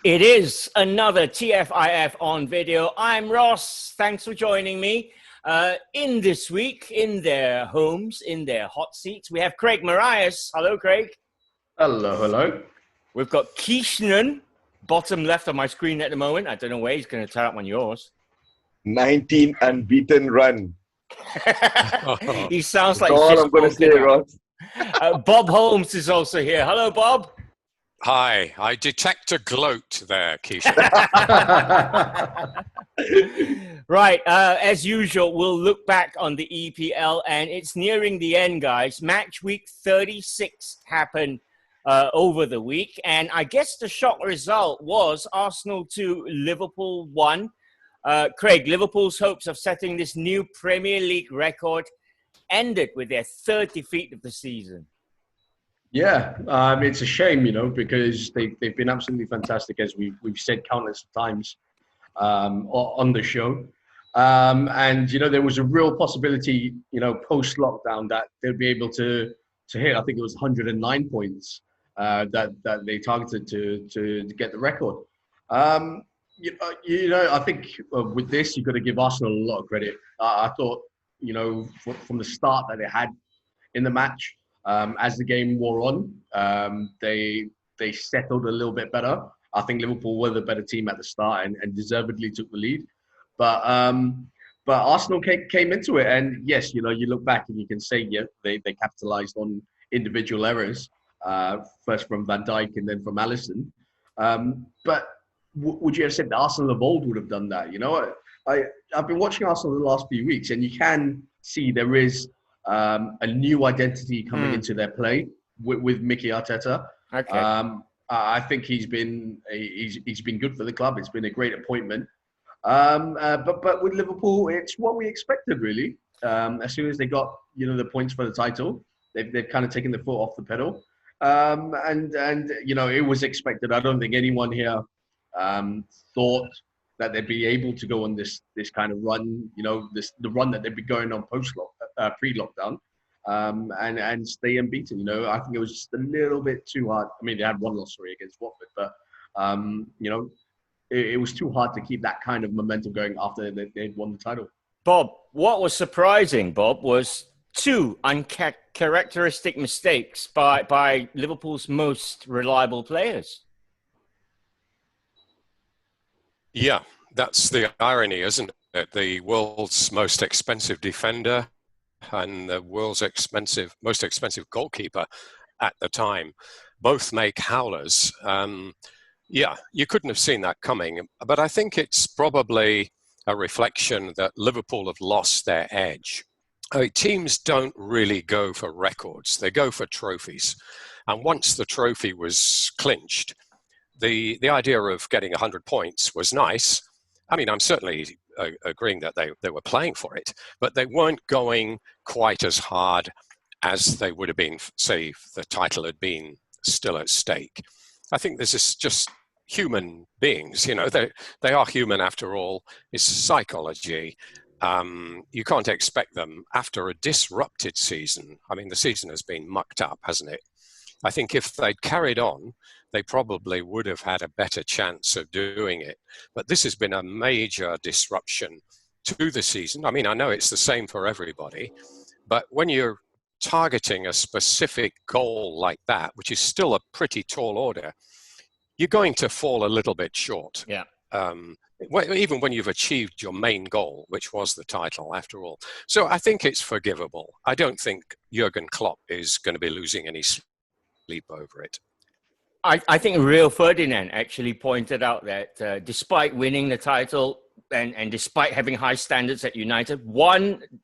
It is another TFIF on video. I'm Ross. Thanks for joining me. In this week, in their homes, in their hot seats, we have Craig Morraies. Hello, Craig. Hello, hello. We've got Keeshaanan, bottom left of my screen at the moment. I don't know where he's going to turn up on yours. 19 unbeaten run. He sounds like That's all I'm going to say, Ross. Bob Holmes is also here. Hello, Bob. Hi, I detect a gloat there, Keisha. Right, as usual, we'll look back on the EPL, and it's nearing the end, guys. Match week 36 happened over the week, and I guess the shock result was Arsenal 2, Liverpool 1. Craig, Liverpool's hopes of setting this new Premier League record ended with their third defeat of the season. Yeah, it's a shame, because they've been absolutely fantastic, as we've said countless times on the show. And there was a real possibility, post-lockdown that they'd be able to hit. I think it was 109 points that they targeted to get the record. I think with this, you've got to give Arsenal a lot of credit. I thought, from the start that they had in the match. As the game wore on, they settled a little bit better. I think Liverpool were the better team at the start and deservedly took the lead. But Arsenal came into it, and yes, you look back and you can say, yeah, they capitalised on individual errors, first from Van Dijk and then from Alisson. But would you have said that Arsenal of old would have done that? I've been watching Arsenal the last few weeks, and you can see there is a new identity coming into their play with Mickey Arteta. Okay. I think he's been good for the club. It's been a great appointment. But with Liverpool, it's what we expected, really. As soon as they got the points for the title, they've kind of taken the foot off the pedal. And it was expected. I don't think anyone here thought that they'd be able to go on this kind of run, the run that they'd be going on pre-lockdown, and stay unbeaten. I think it was just a little bit too hard. I mean, they had one loss against Watford, but it was too hard to keep that kind of momentum going after they'd won the title. Bob, what was surprising, Bob, was two uncharacteristic mistakes by Liverpool's most reliable players. Yeah, that's the irony, isn't it? The world's most expensive defender and the world's most expensive goalkeeper at the time both make howlers. Yeah, you couldn't have seen that coming. But I think it's probably a reflection that Liverpool have lost their edge. Teams don't really go for records. They go for trophies. And once the trophy was clinched, the idea of getting 100 points was nice. I mean, I'm certainly agreeing that they were playing for it, but they weren't going quite as hard as they would have been, say, if the title had been still at stake. I think this is just human beings, they are human after all. It's psychology. You can't expect them after a disrupted season. I mean, the season has been mucked up, hasn't it? I think if they'd carried on, they probably would have had a better chance of doing it. But this has been a major disruption to the season. I mean, I know it's the same for everybody, but when you're targeting a specific goal like that, which is still a pretty tall order, you're going to fall a little bit short. Yeah. Even when you've achieved your main goal, which was the title after all. So I think it's forgivable. I don't think Jurgen Klopp is going to be losing any sleep over it. I think Rio Ferdinand actually pointed out that despite winning the title and despite having high standards at United,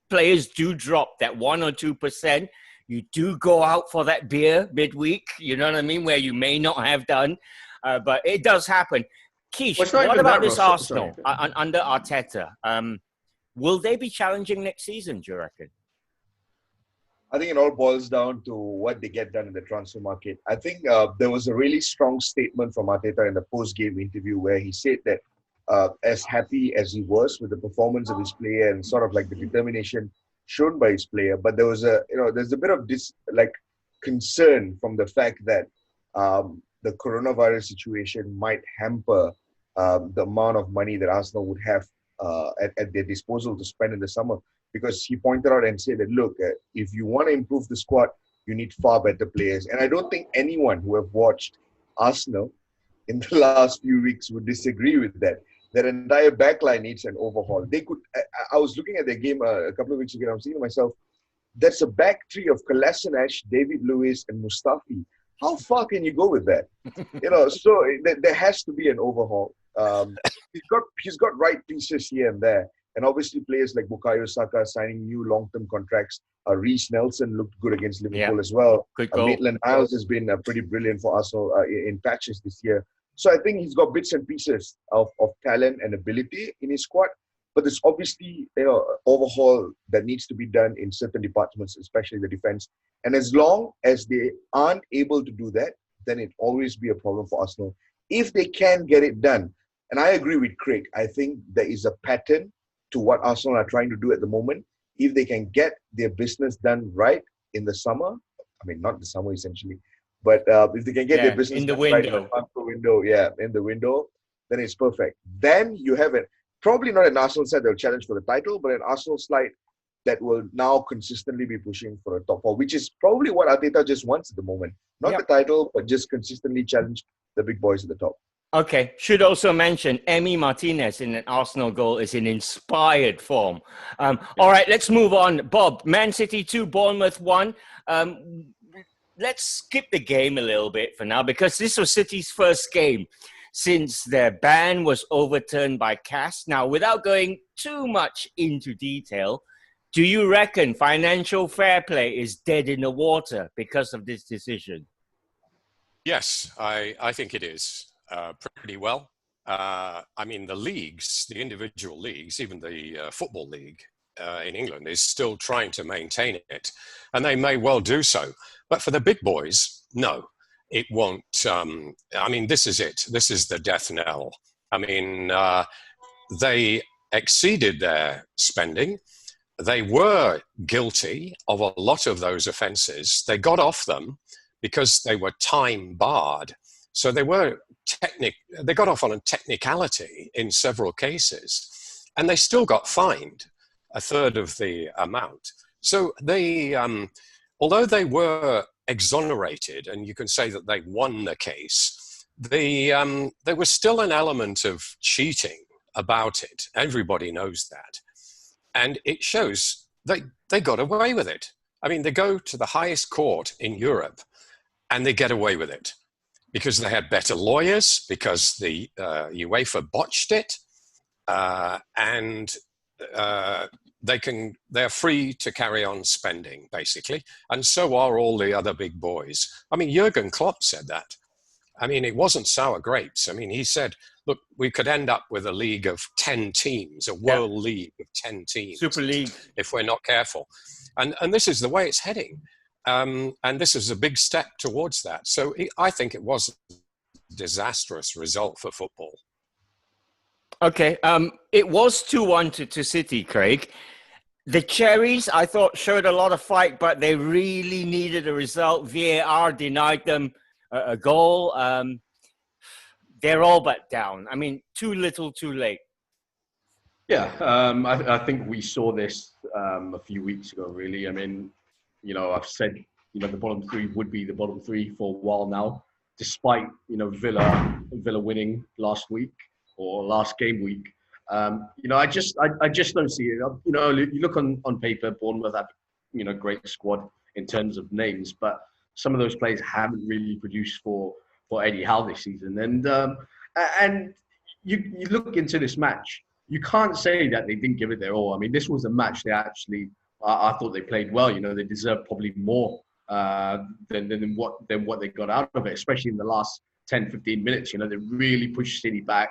players do drop that 1 or 2%. You do go out for that beer midweek, you know what I mean, where you may not have done, but it does happen. Keish, what about this Arsenal under Arteta? Will they be challenging next season, do you reckon? I think it all boils down to what they get done in the transfer market. I think there was a really strong statement from Arteta in the post-game interview where he said that as happy as he was with the performance of his player and sort of like the determination shown by his player, but there's a bit of concern from the fact that the coronavirus situation might hamper the amount of money that Arsenal would have at their disposal to spend in the summer. Because he pointed out and said that, look, if you want to improve the squad, you need far better players. And I don't think anyone who have watched Arsenal in the last few weeks would disagree with that. Their entire backline needs an overhaul. They could. I was looking at their game a couple of weeks ago, and I'm thinking to myself, that's a back three of Kolasinac, David Luiz, and Mustafi. How far can you go with that? So there has to be an overhaul. He's got right pieces here and there. And obviously players like Bukayo Saka signing new long-term contracts. Reece Nelson looked good against Liverpool as well. Maitland-Niles has been pretty brilliant for Arsenal in patches this year. So I think he's got bits and pieces of talent and ability in his squad. But there's obviously overhaul that needs to be done in certain departments, especially the defense. And as long as they aren't able to do that, then it always be a problem for Arsenal. If they can get it done, and I agree with Craig, I think there is a pattern to what Arsenal are trying to do at the moment. If they can get their business done right in the summer, I mean, not the summer essentially, but if they can get their business in the done window. right in the window, then it's perfect. Then you have it. Probably not an Arsenal side that will challenge for the title, but an Arsenal side that will now consistently be pushing for a top four, which is probably what Arteta just wants at the moment. Not the title, but just consistently challenge the big boys at the top. Okay, should also mention Emi Martinez in an Arsenal goal is in inspired form. All right, let's move on. Bob, Man City 2, Bournemouth 1. Let's skip the game a little bit for now because this was City's first game since their ban was overturned by CAS. Now, without going too much into detail, do you reckon financial fair play is dead in the water because of this decision? Yes, I think it is. Pretty well. I mean, the individual leagues, even the Football League in England is still trying to maintain it, and they may well do so. But for the big boys, no, it won't. I mean, this is it. This is the death knell. I mean, they exceeded their spending. They were guilty of a lot of those offences. They got off them because they were time barred. So they got off on a technicality in several cases, and they still got fined a third of the amount. So they, although they were exonerated, and you can say that they won the case, there was still an element of cheating about it. Everybody knows that. And it shows they got away with it. I mean, they go to the highest court in Europe, and they get away with it. Because they had better lawyers, because the UEFA botched it, and they're free to carry on spending, basically. And so are all the other big boys. I mean, Jurgen Klopp said that. I mean, it wasn't sour grapes. I mean, he said, look, we could end up with a league of 10 teams, a world league of 10 teams. Super League. If we're not careful. And this is the way it's heading. And this is a big step towards that. So I think it was a disastrous result for football. Okay, it was 2-1 to City, Craig. The Cherries, I thought, showed a lot of fight, but they really needed a result. VAR denied them a goal. They're all but down. I mean, too little, too late. Yeah, I think we saw this a few weeks ago, really. I mean, I've said, the bottom three would be the bottom three for a while now, despite, Villa winning last week or last game week. I just don't see it. You look on paper, Bournemouth have, great squad in terms of names, but some of those players haven't really produced for Eddie Howe this season. And you look into this match, you can't say that they didn't give it their all. I mean, this was a match they actually, I thought they played well. They deserved probably more than what they got out of it, especially in the last 10, 15 minutes. They really pushed City back.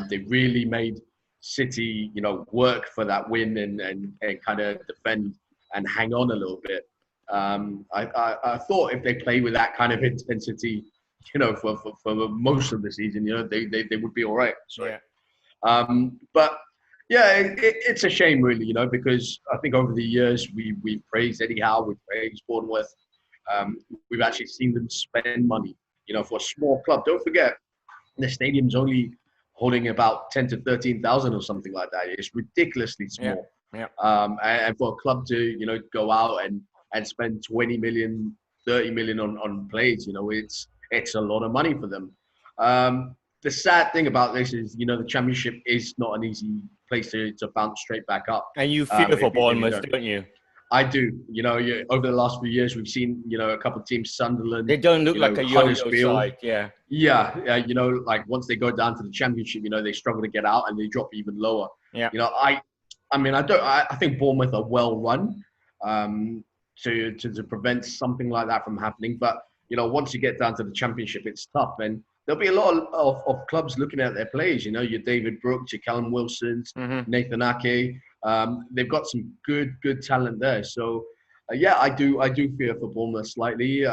They really made City, work for that win and kind of defend and hang on a little bit. I thought if they play with that kind of intensity, for most of the season, they would be all right. So, yeah. But yeah, it's a shame, really, because I think over the years we praised Eddie Howe, we praised Bournemouth. We've actually seen them spend money, for a small club. Don't forget, the stadium's only holding about 10 to 13,000 or something like that. It's ridiculously small. Yeah. And for a club to, go out and spend 20 million, 30 million on players, it's a lot of money for them. The sad thing about this is, the Championship is not an easy place to bounce straight back up. And you fear for Bournemouth, don't you? I do. Over the last few years, we've seen, a couple of teams, Sunderland. They don't look like a yo-yo Huddersfield side, yeah. Yeah, like once they go down to the Championship, they struggle to get out and they drop even lower. Yeah. I think Bournemouth are well run to prevent something like that from happening. But, once you get down to the Championship, it's tough. And there'll be a lot of clubs looking at their players. Your David Brooks, your Callum Wilsons, Nathan Ake. They've got some good talent there. So, I do fear for Bournemouth slightly.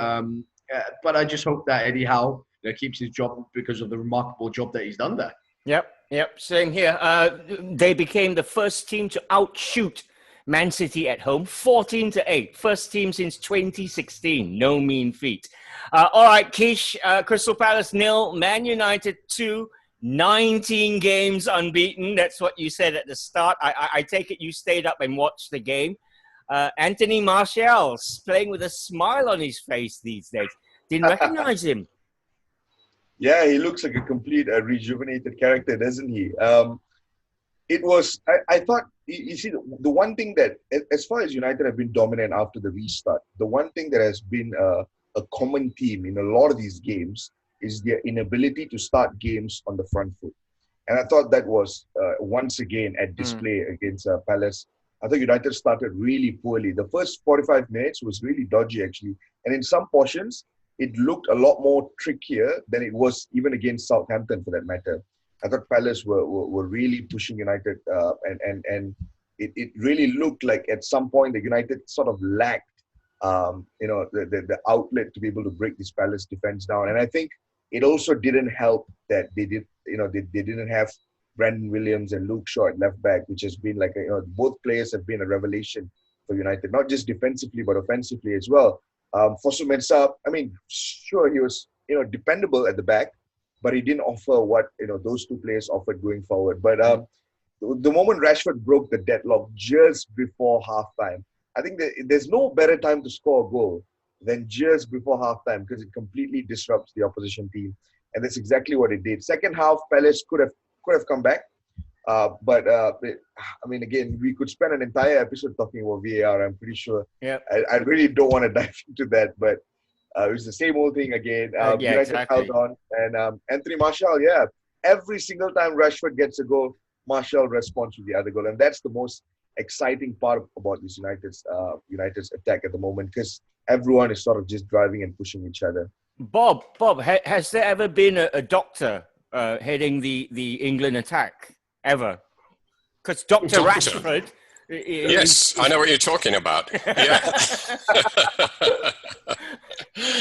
But I just hope that Eddie Howe keeps his job because of the remarkable job that he's done there. Yep. Same here. They became the first team to outshoot Man City at home, 14-8. First team since 2016. No mean feat. All right, Keish, Crystal Palace 0, Man United 2, 19 games unbeaten. That's what you said at the start. I take it you stayed up and watched the game. Anthony Martial's playing with a smile on his face these days. Didn't recognize him. Yeah, he looks like a complete rejuvenated character, doesn't he? I thought, you see, the one thing that, as far as United have been dominant after the restart, the one thing that has been a common theme in a lot of these games is their inability to start games on the front foot. And I thought that was, once again, at display against Palace. I thought United started really poorly. The first 45 minutes was really dodgy, actually. And in some portions, it looked a lot more trickier than it was even against Southampton, for that matter. I thought Palace were really pushing United, and it really looked like at some point the United sort of lacked, the outlet to be able to break this Palace defense down. And I think it also didn't help that they didn't have Brandon Williams and Luke Shaw at left back, which has been both players have been a revelation for United, not just defensively but offensively as well. Fosu Mensah, sure, he was dependable at the back, but he didn't offer what those two players offered going forward. But the moment Rashford broke the deadlock just before halftime, I think there's no better time to score a goal than just before halftime, because it completely disrupts the opposition team, and that's exactly what it did. Second half, Palace could have come back, but again, we could spend an entire episode talking about VAR. I'm pretty sure. Yeah. I really don't want to dive into that, but it was the same old thing again. United exactly. Held on, and Anthony Martial, every single time Rashford gets a goal, Martial responds with the other goal, and that's the most exciting part about this United's attack at the moment, because everyone is sort of just driving and pushing each other. Bob, has there ever been a doctor heading the England attack ever? Because Dr. Rashford. Yes, I know what you're talking about. Yeah.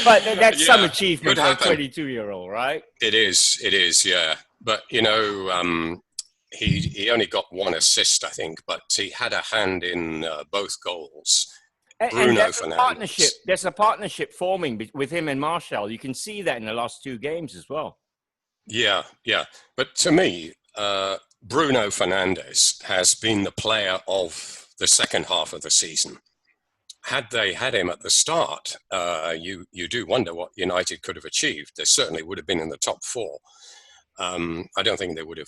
But that's some achievement for a 22-year-old, right? It is, yeah. But, he only got one assist, I think, but he had a hand in both goals. Bruno Fernandez. There's a partnership forming with him and Martial. You can see that in the last two games as well. Yeah. But to me, Bruno Fernandez has been the player of the second half of the season. Had they had him at the start, you do wonder what United could have achieved. They certainly would have been in the top four. I don't think they would have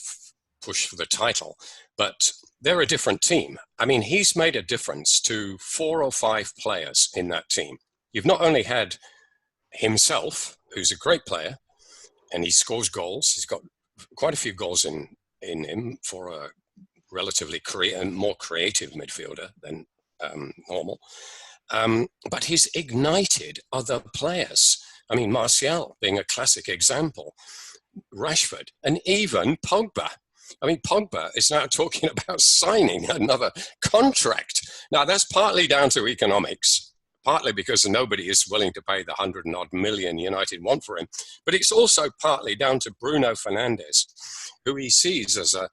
pushed for the title, but they're a different team. He's made a difference to 4 or 5 players in that team. You've not only had himself, who's a great player, and he scores goals. He's got quite a few goals in him for a relatively more creative midfielder than normal. But he's ignited other players. Martial being a classic example, Rashford, and even Pogba. Pogba is now talking about signing another contract. Now, that's partly down to economics, partly because nobody is willing to pay the 100-odd million United want for him. But it's also partly down to Bruno Fernandez, who he sees as a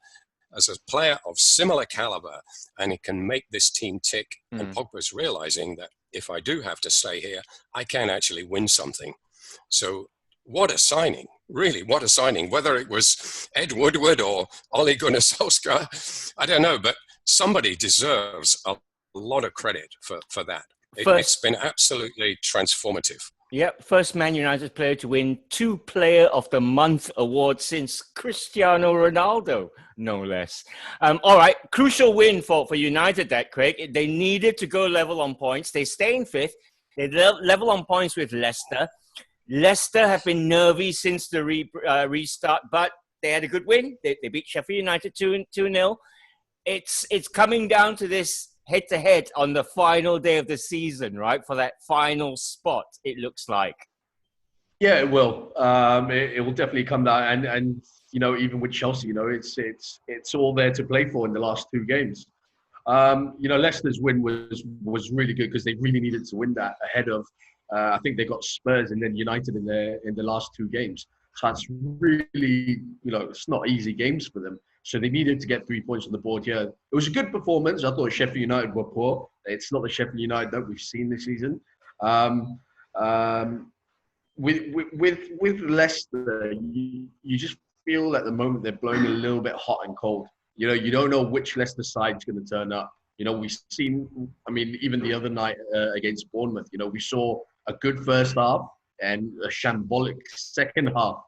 player of similar caliber, and he can make this team tick. And Pogba's realizing that if I do have to stay here, I can actually win something. So what a signing. Really, what a signing. Whether it was Ed Woodward or Ole Gunnar Solskjaer, I don't know, but somebody deserves a lot of credit for that. It's been absolutely transformative. Yep, first Man United player to win 2 Player of the Month awards since Cristiano Ronaldo, no less. All right, crucial win for United, that, Craig. They needed to go level on points. They stay in 5th. They level on points with Leicester. Leicester have been nervy since the restart, but they had a good win. They beat Sheffield United 2-0. It's coming down to this head-to-head on the final day of the season, right? For that final spot, it looks like. Yeah, it will. It will definitely come down, and you know, even with Chelsea, you know, it's all there to play for in the last 2 games. You know, Leicester's win was really good because they really needed to win that ahead of. I think they got Spurs and then United in the last 2 games. So that's really, you know, it's not easy games for them. So they needed to get 3 points on the board here. It was a good performance. I thought Sheffield United were poor. It's not the Sheffield United that we've seen this season. With Leicester, you just feel at the moment they're blowing a little bit hot and cold. You know, you don't know which Leicester side's going to turn up. You know, we've seen, I mean, even the other night against Bournemouth, you know, we saw a good first half and a shambolic second half.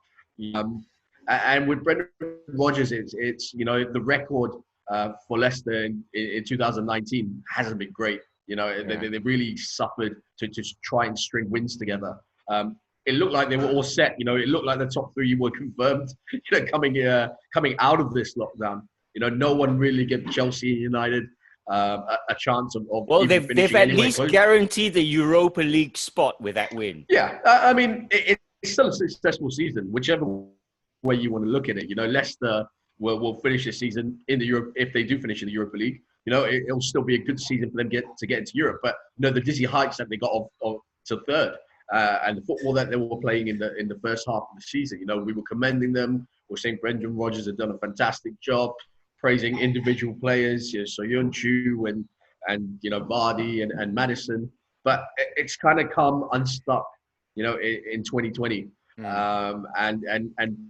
And with Brendan Rodgers, it's you know, the record for Leicester in 2019 hasn't been great. You know, they really suffered to try and string wins together. It looked like they were all set. You know, it looked like the top 3 were confirmed. You know, coming out of this lockdown. You know, no one really gave Chelsea and United a chance of. Well, they've at least guaranteed the Europa League spot with that win. Yeah, I mean, it's still a successful season, whichever way you want to look at it. You know, Leicester will finish this season in the Europe if they do finish in the Europa League. You know, it'll still be a good season for them to get into Europe. But you know, the dizzy heights that they got to 3rd, and the football that they were playing in the first half of the season. You know, we were commending them. We're saying Brendan Rodgers had done a fantastic job, praising individual players, you know, Soyuncu and you know, Vardy and Madison. But it's kind of come unstuck, you know, in 2020. And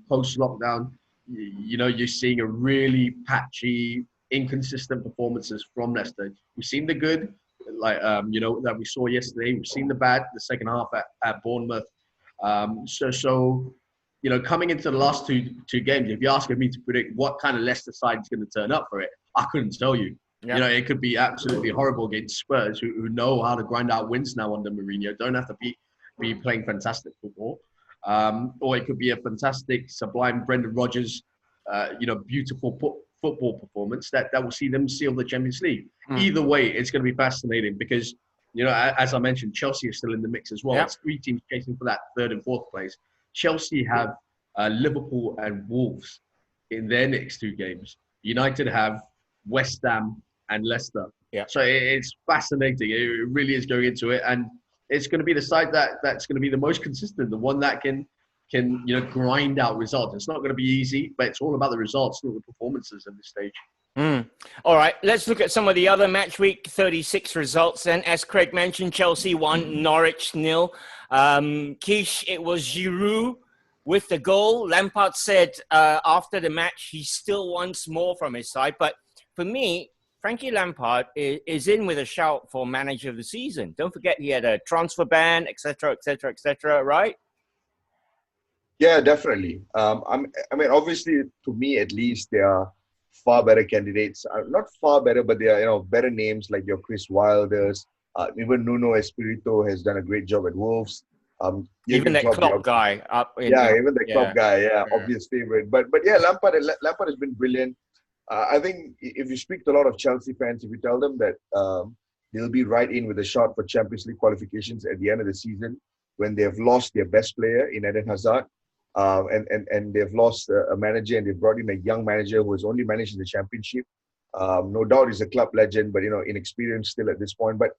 post lockdown, you know, you're seeing a really patchy, inconsistent performances from Leicester. We've seen the good, like you know, that we saw yesterday. We've seen the bad, the second half at Bournemouth. So you know, coming into the last two games, if you're asking me to predict what kind of Leicester side is going to turn up for it, I couldn't tell you. Yeah. You know, it could be absolutely horrible against Spurs, who know how to grind out wins now under Mourinho. Don't have to be playing fantastic football. Or it could be a fantastic, sublime Brendan Rodgers, you know, beautiful football performance that will see them seal the Champions League. Either way, it's going to be fascinating because, you know, as I mentioned, Chelsea is still in the mix as well. Yeah. It's 3 teams chasing for that 3rd and 4th place. Chelsea have Liverpool and Wolves in their next 2 games. United have West Ham and Leicester. Yeah. So it's fascinating. It really is going into it, and it's going to be the side that's going to be the most consistent, the one that can you know, grind out results. It's not going to be easy, but it's all about the results, not the performances at this stage. All right, let's look at some of the other Matchweek 36 results. And as Craig mentioned, Chelsea won, Norwich 0. Keish, it was Giroud with the goal. Lampard said after the match he still wants more from his side. But for me, Frankie Lampard is in with a shout for manager of the season. Don't forget he had a transfer ban, etc., right? Yeah, definitely. I mean, obviously, to me at least, there are far better candidates. Not far better, but they are, you know, better names like your Chris Wilders. Even Nuno Espirito has done a great job at Wolves. Even that Klopp guy. Even the Klopp guy. Obvious favorite. But yeah, Lampard has been brilliant. I think if you speak to a lot of Chelsea fans, if you tell them that they'll be right in with a shot for Champions League qualifications at the end of the season when they have lost their best player in Eden Hazard, and they've lost a manager, and they've brought in a young manager who has only managed in the Championship. No doubt he's a club legend, but, you know, inexperienced still at this point. But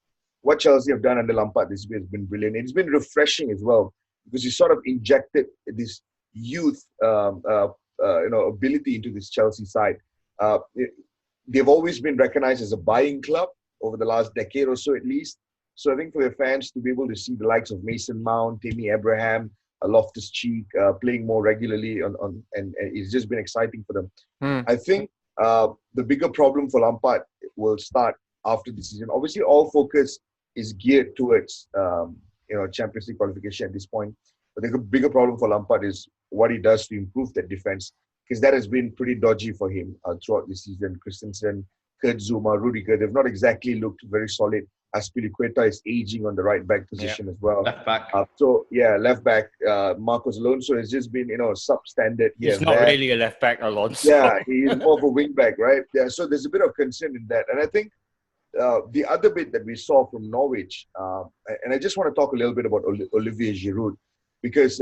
what Chelsea have done under Lampard this year has been brilliant. It's been refreshing as well because he sort of injected this youth, you know, ability into this Chelsea side. They've always been recognized as a buying club over the last decade or so at least. So I think for their fans to be able to see the likes of Mason Mount, Tammy Abraham, Loftus-Cheek playing more regularly and it's just been exciting for them. I think the bigger problem for Lampard will start after the season. Obviously, all focus is geared towards Champions League qualification at this point. But the bigger problem for Lampard is what he does to improve that defense, because that has been pretty dodgy for him throughout the season. Christensen, Kurt Zuma, Rudiger, they've not exactly looked very solid. Aspilicueta is aging on the right back position as well. Left back. Left back. Marcos Alonso has just been, substandard here. He's not really a left back, Alonso. Yeah, he's more of a wing back, right? Yeah, so there's a bit of concern in that. And I think the other bit that we saw from Norwich, and I just want to talk a little bit about Olivier Giroud, because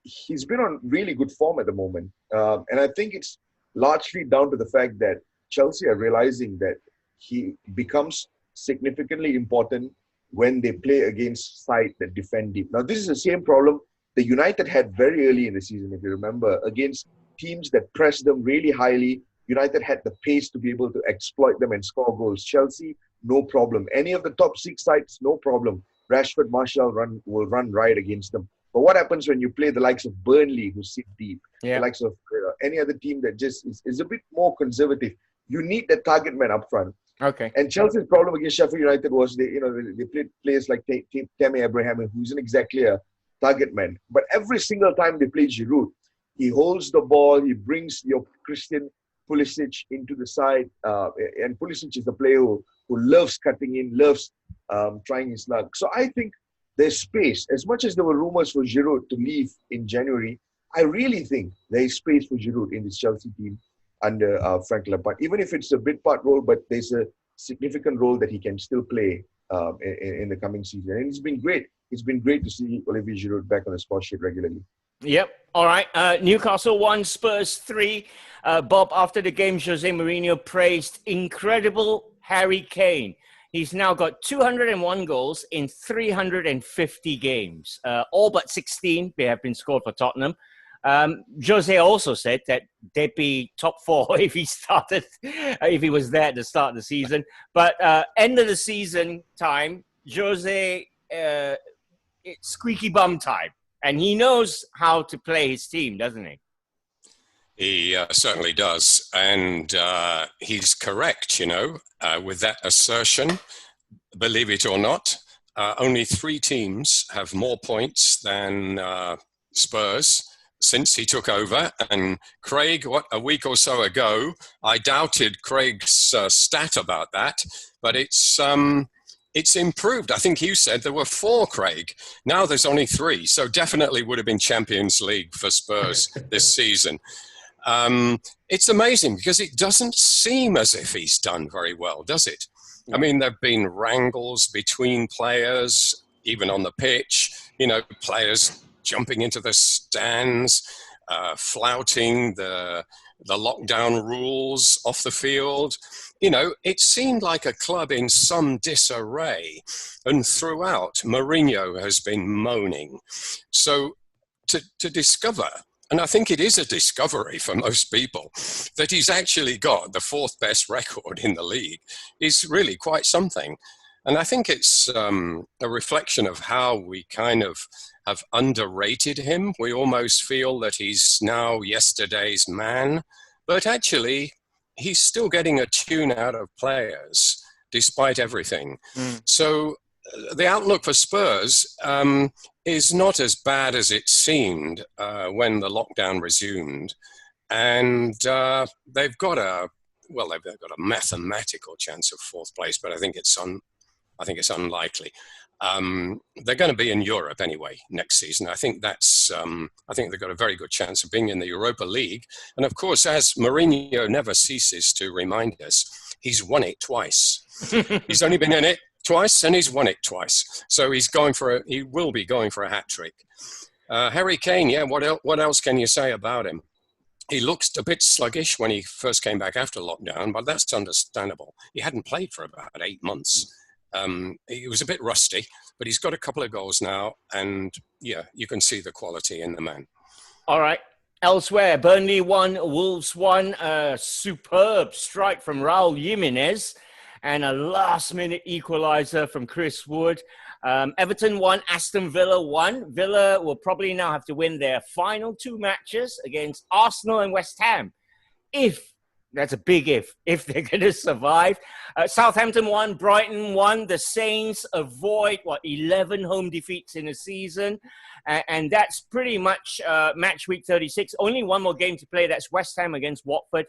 he's been on really good form at the moment. And I think it's largely down to the fact that Chelsea are realizing that he becomes significantly important when they play against sides that defend deep. Now, this is the same problem the United had very early in the season, if you remember, against teams that pressed them really highly. United had the pace to be able to exploit them and score goals. Chelsea, no problem. Any of the top 6 sides, no problem. Rashford, Martial will run right against them. But what happens when you play the likes of Burnley, who sit deep, the likes of any other team that just is a bit more conservative? You need that target man up front. Okay. And Chelsea's problem against Sheffield United was they played players like Tammy Abraham, who isn't exactly a target man. But every single time they play Giroud, he holds the ball, he brings your Christian Pulisic into the side, and Pulisic is a player who loves cutting in, loves trying his luck. So I think there's space. As much as there were rumors for Giroud to leave in January, I really think there is space for Giroud in this Chelsea team under Frank Lampard, even if it's a bit part role, but there's a significant role that he can still play in the coming season. And it's been great. It's been great to see Olivier Giroud back on the score sheet regularly. Yep. All right. Newcastle 1, Spurs 3. Bob, after the game, Jose Mourinho praised incredible Harry Kane. He's now got 201 goals in 350 games. All but 16 they have been scored for Tottenham. Jose also said that they'd be top 4 if he was there at the start of the season. But end of the season time, Jose, it's squeaky bum time. And he knows how to play his team, doesn't he? He certainly does. And he's correct, with that assertion. Believe it or not, only 3 teams have more points than Spurs since he took over. And Craig, a week or so ago, I doubted Craig's stat about that, but it's improved. I think you said there were 4, Craig. Now there's only 3, so definitely would have been Champions League for Spurs this season. It's amazing because it doesn't seem as if he's done very well, does it? I mean, there have been wrangles between players, even on the pitch, players jumping into the stands, flouting the lockdown rules off the field. It seemed like a club in some disarray, and throughout, Mourinho has been moaning. So to discover, and I think it is a discovery for most people, that he's actually got the 4th best record in the league is really quite something. And I think it's a reflection of how we kind of have underrated him. We almost feel that he's now yesterday's man, but actually he's still getting a tune out of players despite everything. So the outlook for Spurs is not as bad as it seemed when the lockdown resumed. And they've got a mathematical chance of 4th place, but I think it's unlikely. They're going to be in Europe anyway next season. I think they've got a very good chance of being in the Europa League. And of course, as Mourinho never ceases to remind us, he's won it twice. He's only been in it twice and he's won it twice. So he will be going for a hat-trick. Harry Kane, what else can you say about him? He looked a bit sluggish when he first came back after lockdown, but that's understandable. He hadn't played for about 8 months. He was a bit rusty, but he's got a couple of goals now, and you can see the quality in the man. All right. Elsewhere, Burnley 1, Wolves 1. A superb strike from Raul Jimenez and a last-minute equaliser from Chris Wood. Everton won, Aston Villa won. Villa will probably now have to win their final 2 matches against Arsenal and West Ham. That's a big if they're going to survive. Southampton won, Brighton won. The Saints avoid, 11 home defeats in a season. And that's pretty much match week 36. Only one more game to play. That's West Ham against Watford,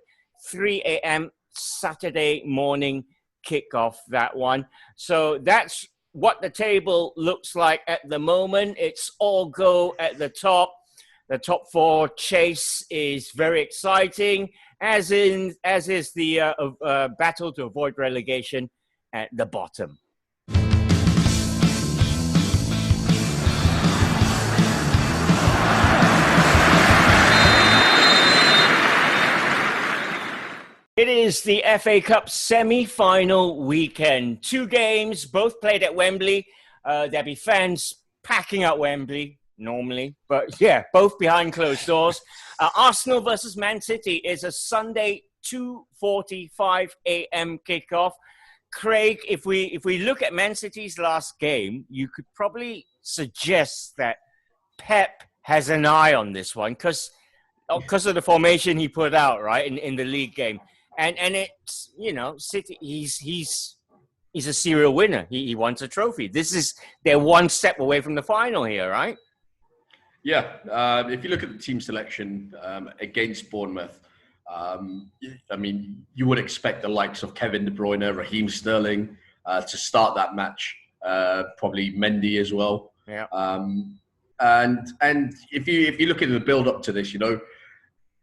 3 a.m. Saturday morning kickoff, that one. So that's what the table looks like at the moment. It's all go at the top. The top 4 chase is very exciting, as is the battle to avoid relegation at the bottom. It is the FA Cup semi-final weekend. 2 games, both played at Wembley. There'll be fans packing out Wembley normally, but yeah, both behind closed doors. Arsenal versus Man City is a Sunday 2:45 a.m. kickoff. Craig, if we look at Man City's last game, you could probably suggest that Pep has an eye on this one because of the formation he put out, right, in the league game. And it's, City, he's a serial winner. He wants a trophy. They're one step away from the final here, right? Yeah. If you look at the team selection against Bournemouth, you would expect the likes of Kevin De Bruyne, Raheem Sterling to start that match. Probably Mendy as well. Yeah. And if you look at the build up to this,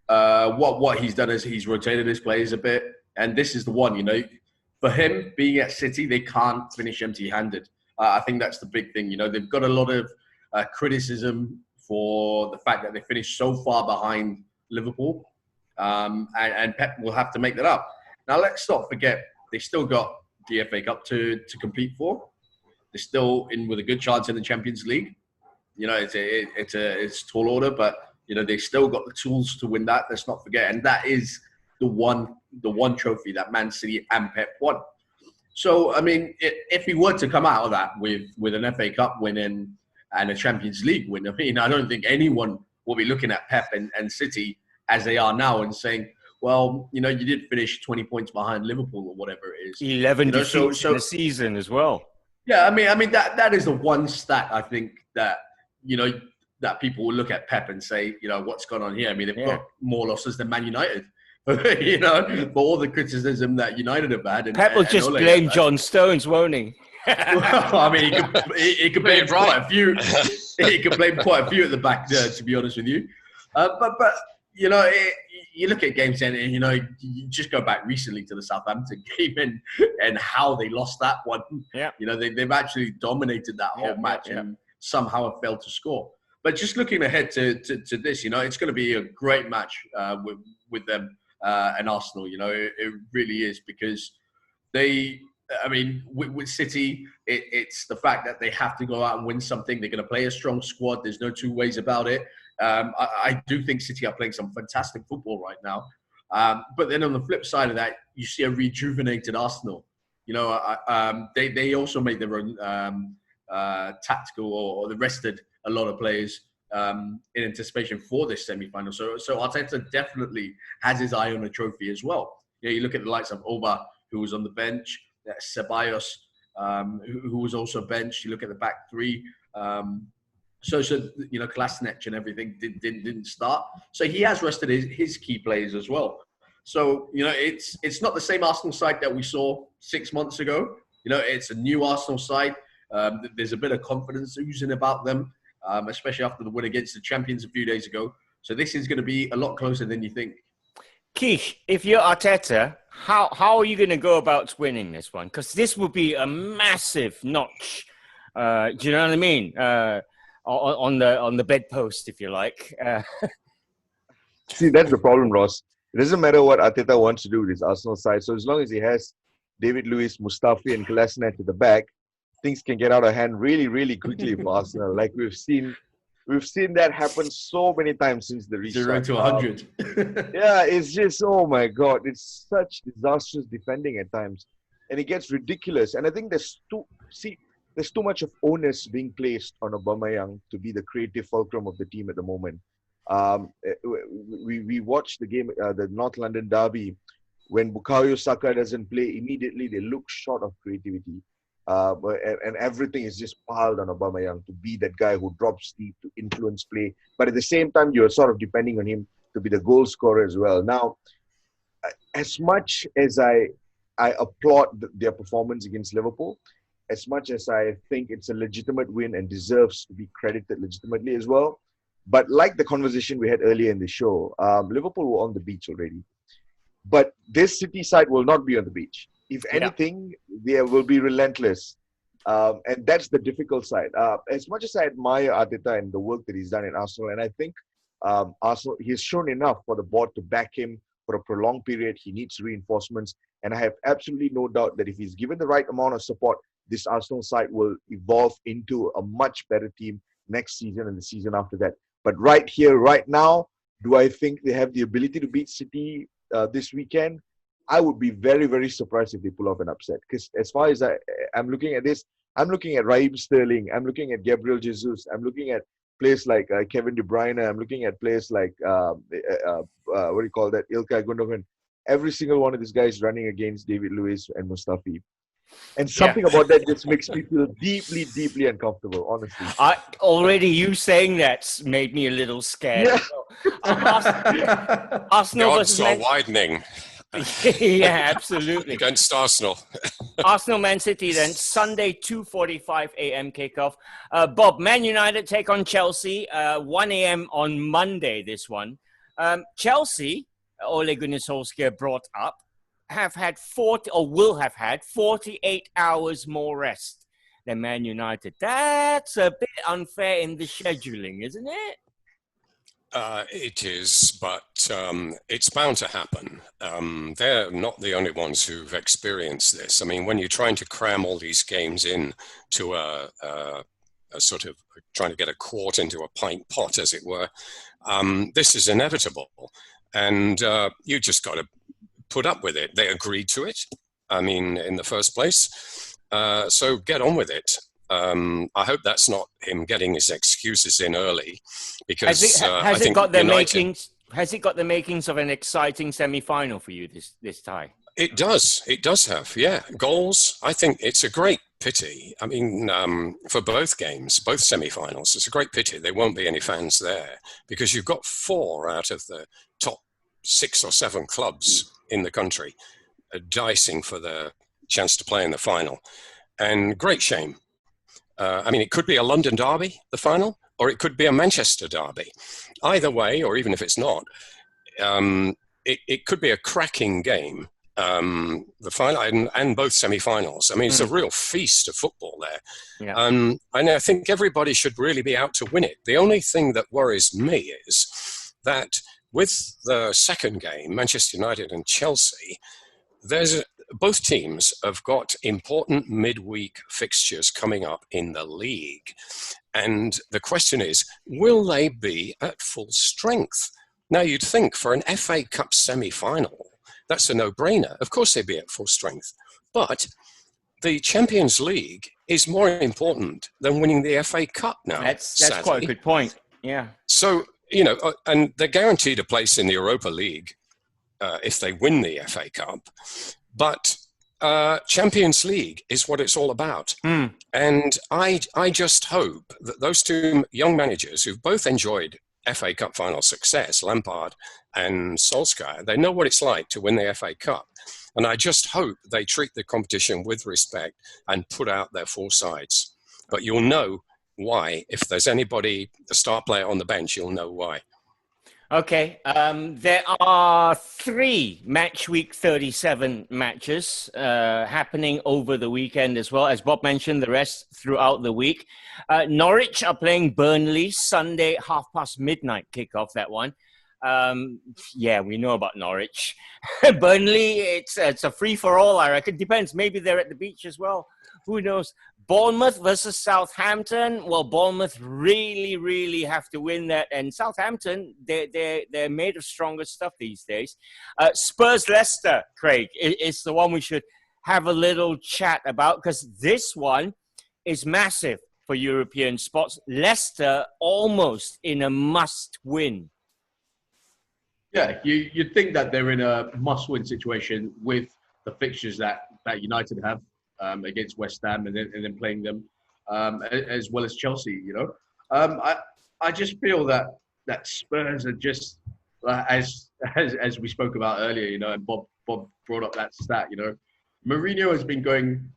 what he's done is he's rotated his players a bit, and this is the one. For him being at City, they can't finish empty-handed. I think that's the big thing. They've got a lot of criticism for the fact that they finished so far behind Liverpool, and Pep will have to make that up. Now, let's not forget, they still got the FA Cup to compete for. They're still in with a good chance in the Champions League. It's a tall order, but they still got the tools to win that. Let's not forget, and that is the one trophy that Man City and Pep won. So, if he were to come out of that with an FA Cup win and a Champions League win, I don't think anyone will be looking at Pep and City as they are now and saying, well, you did finish 20 points behind Liverpool or whatever it is. 11 defeats in the season as well. Yeah, that is the one stat I think that, that people will look at Pep and say, what's gone on here? They've got more losses than Man United. For all the criticism that United have had. Pep will just blame John Stones, won't he? Well, he could blame quite a few. He could blame quite a few at the back, to be honest with you. But you look at games and you just go back recently to the Southampton game and how they lost that one. Yeah. They've actually dominated that whole match and somehow have failed to score. But just looking ahead to this, it's going to be a great match with them and Arsenal. It really is, because with City, it's the fact that they have to go out and win something. They're going to play a strong squad. There's no 2 ways about it. I do think City are playing some fantastic football right now. But then on the flip side of that, you see a rejuvenated Arsenal. They also made their own tactical or they rested a lot of players in anticipation for this semi-final. So Arteta definitely has his eye on a trophy as well. You look at the likes of Oba, who was on the bench, Ceballos, who was also benched. You look at the back 3. Kolasinac and everything didn't start. So he has rested his key players as well. So, it's not the same Arsenal side that we saw 6 months ago. It's a new Arsenal side. There's a bit of confidence oozing about them, especially after the win against the champions a few days ago. So this is going to be a lot closer than you think. Keish, if you're Arteta, how are you going to go about winning this one? Because this will be a massive notch. Do you know what I mean? On the bedpost, if you like. See, that's the problem, Ross. It doesn't matter what Arteta wants to do with his Arsenal side. So as long as he has David Luiz, Mustafi, and Kolasinac at the back, things can get out of hand really, really quickly for Arsenal. Like we've seen that happen so many times since the restart. 0 to 100. Yeah, it's just, oh my God, it's such disastrous defending at times. And it gets ridiculous. And I think there's there's too much of onus being placed on Aubameyang to be the creative fulcrum of the team at the moment. We watched the game, the North London derby, when Bukayo Saka doesn't play, immediately they look short of creativity. And everything is just piled on Aubameyang to be that guy who drops deep, to influence play. But at the same time, you're sort of depending on him to be the goal scorer as well. Now, as much as I applaud their performance against Liverpool, as much as I think it's a legitimate win and deserves to be credited legitimately as well, but like the conversation we had earlier in the show, Liverpool were on the beach already. But this City side will not be on the beach. If anything, they will be relentless. And that's the difficult side. As much as I admire Arteta and the work that he's done in Arsenal, and I think Arsenal, he's shown enough for the board to back him for a prolonged period. He needs reinforcements. And I have absolutely no doubt that if he's given the right amount of support, this Arsenal side will evolve into a much better team next season and the season after that. But right here, right now, do I think they have the ability to beat City this weekend? I would be very, very surprised if they pull off an upset. Because as far as I'm looking at this, I'm looking at Raheem Sterling, I'm looking at Gabriel Jesus, I'm looking at players like Kevin De Bruyne, I'm looking at players like, Ilkay Gundogan. Every single one of these guys running against David Luiz and Mustafi. And something about that just makes me feel deeply, deeply uncomfortable, honestly. Already you saying that's made me a little scared. Yeah. Arsenal the odds are widening. Yeah, absolutely. Against Arsenal. Arsenal Man City then, Sunday 2:45 a.m. kickoff. Bob, Man United take on Chelsea, 1 a.m. on Monday, this one. Chelsea, Ole Gunnar Solskjaer brought up, will have had 48 hours more rest than Man United. That's a bit unfair in the scheduling, isn't it? It is, but it's bound to happen. They're not the only ones who've experienced this. I mean, when you're trying to cram all these games in to a sort of trying to get a quart into a pint pot, as it were, this is inevitable. And you just got to put up with it. They agreed to it, I mean, in the first place. So get on with it. I hope that's not him getting his excuses in early, because has it got the makings of an exciting semi-final for you this tie? It does have, yeah. Goals, I think it's a great pity. I mean, for both games, both semi-finals, it's a great pity there won't be any fans there, because you've got 4 out of the top 6 or 7 clubs in the country dicing for the chance to play in the final. And great shame. I mean, it could be a London derby, the final, or it could be a Manchester derby. Either way, or even if it's not, it could be a cracking game, the final and both semi-finals. I mean, it's a real feast of football there. Yeah. And I think everybody should really be out to win it. The only thing that worries me is that with the second game, Manchester United and Chelsea, both teams have got important midweek fixtures coming up in the league. And the question is, will they be at full strength? Now, you'd think for an FA Cup semi-final, that's a no-brainer. Of course they'd be at full strength. But the Champions League is more important than winning the FA Cup now. That's quite a good point, yeah. So, and they're guaranteed a place in the Europa League if they win the FA Cup. But Champions League is what it's all about. And I just hope that those 2 young managers who've both enjoyed FA Cup final success, Lampard and Solskjaer, they know what it's like to win the FA Cup. And I just hope they treat the competition with respect and put out their full sides. But you'll know why. If there's anybody, the star player on the bench, you'll know why. Okay, there are 3 Matchweek 37 matches happening over the weekend as well. As Bob mentioned, the rest throughout the week. Norwich are playing Burnley Sunday, midnight kickoff, that one. Yeah, we know about Norwich. Burnley, it's a free-for-all, I reckon. Depends, maybe they're at the beach as well. Who knows? Bournemouth versus Southampton. Well, Bournemouth really, really have to win that. And Southampton, they're made of stronger stuff these days. Spurs Leicester, Craig, is the one we should have a little chat about, because this one is massive for European sports. Leicester almost in a must-win. Yeah, you'd think that they're in a must-win situation with the fixtures that United have against West Ham and then playing them as well as Chelsea. I just feel that Spurs are just as we spoke about earlier. And Bob brought up that stat. Mourinho has been going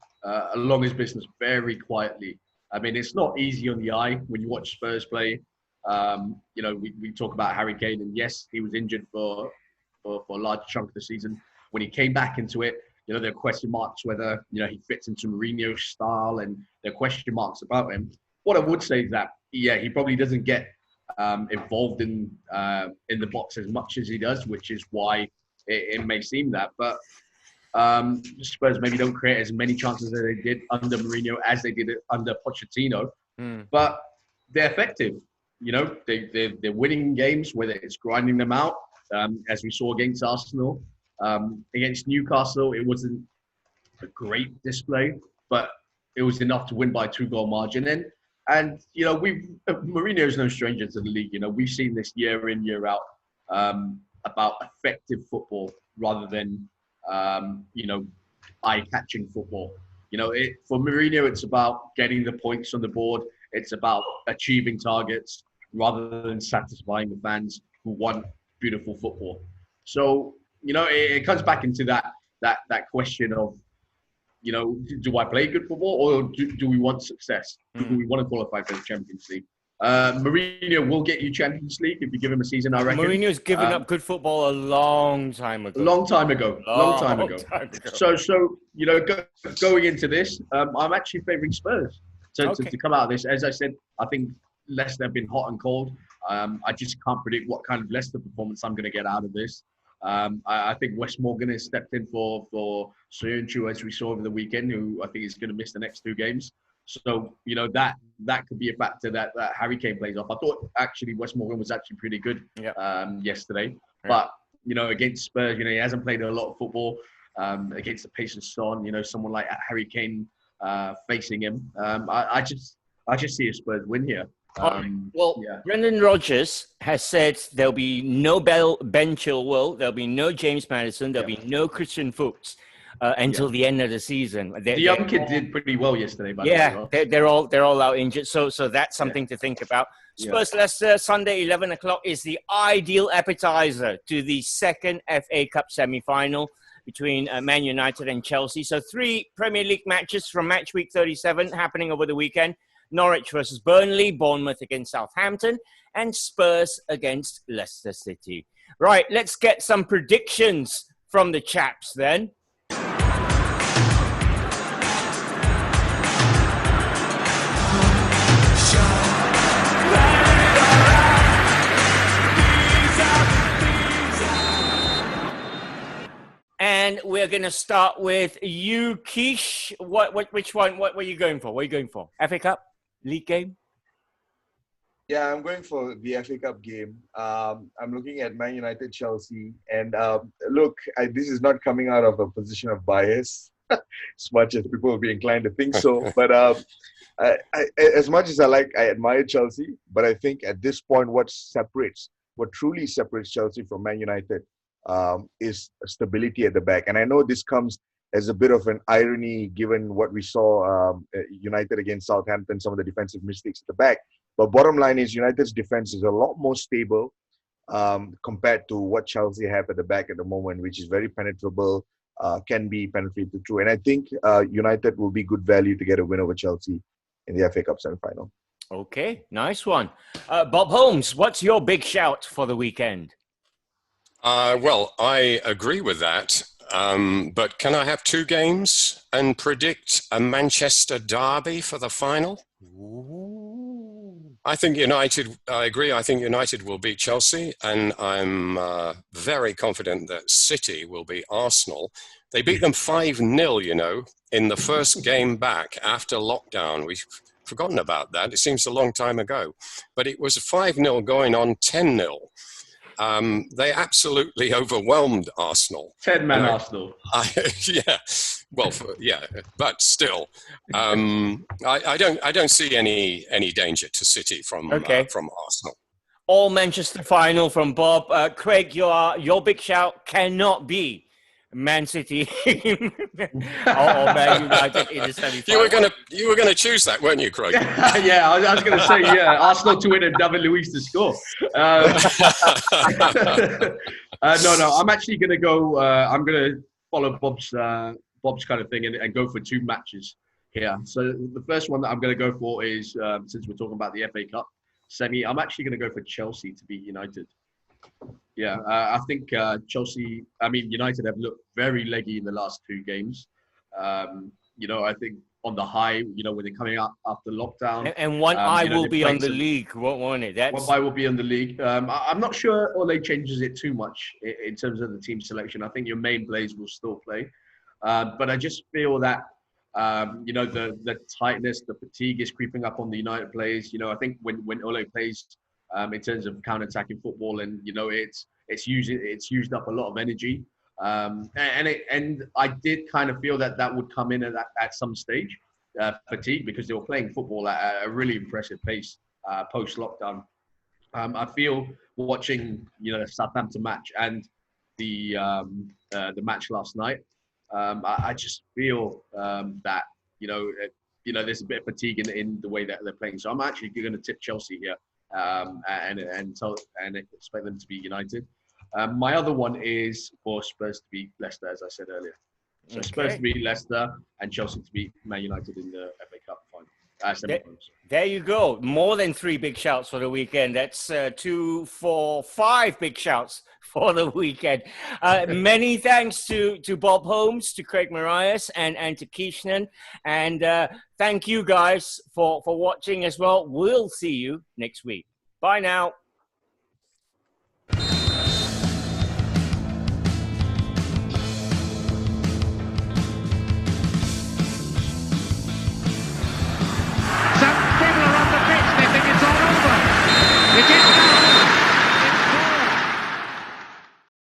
along his business very quietly. I mean, it's not easy on the eye when you watch Spurs play. We talk about Harry Kane, and yes, he was injured for a large chunk of the season. When he came back into it, there are question marks whether he fits into Mourinho's style, and there are question marks about him. What I would say is that he probably doesn't get involved in the box as much as he does, which is why it may seem that. But Spurs maybe don't create as many chances as they did under Mourinho as they did it under Pochettino, but they're effective. They're winning games, whether it's grinding them out, as we saw against Arsenal. Against Newcastle, it wasn't a great display, but it was enough to win by 2-goal margin. And Mourinho is no stranger to the league. We've seen this year in, year out, about effective football rather than eye-catching football. For Mourinho, it's about getting the points on the board. It's about achieving targets rather than satisfying the fans who want beautiful football. So, it comes back into that question of, do I play good football or do we want success? Do we want to qualify for the Champions League? Mourinho will get you Champions League if you give him a season, I reckon. Mourinho's given up good football a long time ago. Long time ago. So going into this, I'm actually favouring Spurs to come out of this. As I said, I think Leicester have been hot and cold. I just can't predict what kind of Leicester performance I'm going to get out of this. I think Wes Morgan has stepped in for Soyuncu, as we saw over the weekend, who I think is going to miss the next 2 games. So, that could be a factor that Harry Kane plays off. I thought actually Wes Morgan was actually pretty good yesterday. Yeah. But, against Spurs, he hasn't played a lot of football against the pace of Son, someone like Harry Kane facing him. I just see a Spurs win here. Brendan Rodgers has said there'll be no Ben Chilwell, there'll be no James Maddison, there'll be no Christian Fuchs until the end of the season. The young kid did pretty well yesterday. By the way. They're all out injured, so that's something to think about. Spurs Leicester Sunday 11 o'clock is the ideal appetizer to the second FA Cup semi-final between Man United and Chelsea. So 3 Premier League matches from Matchweek 37 happening over the weekend. Norwich versus Burnley, Bournemouth against Southampton, and Spurs against Leicester City. Right, let's get some predictions from the chaps then. And we're going to start with you, Keish. Which one? What were you going for? What are you going for? FA Cup? League game? Yeah, I'm going for the FA Cup game. I'm looking at Man United, Chelsea. And this is not coming out of a position of bias, as much as people will be inclined to think so. But as much as I admire Chelsea, but I think at this point, what truly separates Chelsea from Man United is stability at the back. And I know this comes as a bit of an irony given what we saw United against Southampton, some of the defensive mistakes at the back. But bottom line is United's defense is a lot more stable compared to what Chelsea have at the back at the moment, which is very penetrable, can be penetrated through. And I think United will be good value to get a win over Chelsea in the FA Cup semi-final. Okay, nice one. Bob Holmes, what's your big shout for the weekend? I agree with that. But can I have 2 games and predict a Manchester derby for the final? I think United, I agree. I think United will beat Chelsea, and I'm very confident that City will beat Arsenal. They beat them 5-0, in the first game back after lockdown. We've forgotten about that. It seems a long time ago. But it was 5-0 going on 10-0. They absolutely overwhelmed Arsenal. 10-man Arsenal. Yeah, well, but still, I don't see any danger to City from Arsenal. All Manchester final from Bob. Craig, your big shout cannot be Man City or Man United in the semi-final. You were gonna choose that, weren't you, Craig? Yeah, I was going to say, Arsenal to win and David Luiz to score. No, I'm actually going to go. I'm going to follow Bob's kind of thing and go for 2 matches here. So the first one that I'm going to go for is, since we're talking about the FA Cup semi, I'm actually going to go for Chelsea to beat United. Yeah, I think United have looked very leggy in the last 2 games. I think on the high, when they're coming up after lockdown. And one eye will be on the league, won't it? One eye will be on the league. I'm not sure Ole changes it too much in terms of the team selection. I think your main players will still play. But I just feel that, the tightness, the fatigue is creeping up on the United players. I think when Ole plays, in terms of counter-attacking football, and it's used up a lot of energy, and I did kind of feel that would come in at some stage, fatigue, because they were playing football at a really impressive pace post-lockdown. I feel watching the Southampton match and the match last night, I just feel that there's a bit of fatigue in the way that they're playing. So I'm actually going to tip Chelsea here. And expect them to be United. My other one is for Spurs to beat Leicester, as I said earlier. So Spurs to beat Leicester and Chelsea to beat Man United in the FA Cup final. There you go. More than 3 big shouts for the weekend. That's 2, 4, 5 big shouts for the weekend. Many thanks to Bob Holmes, to Craig Morraies, and to Keeshaanan. And thank you guys for watching as well. We'll see you next week. Bye now.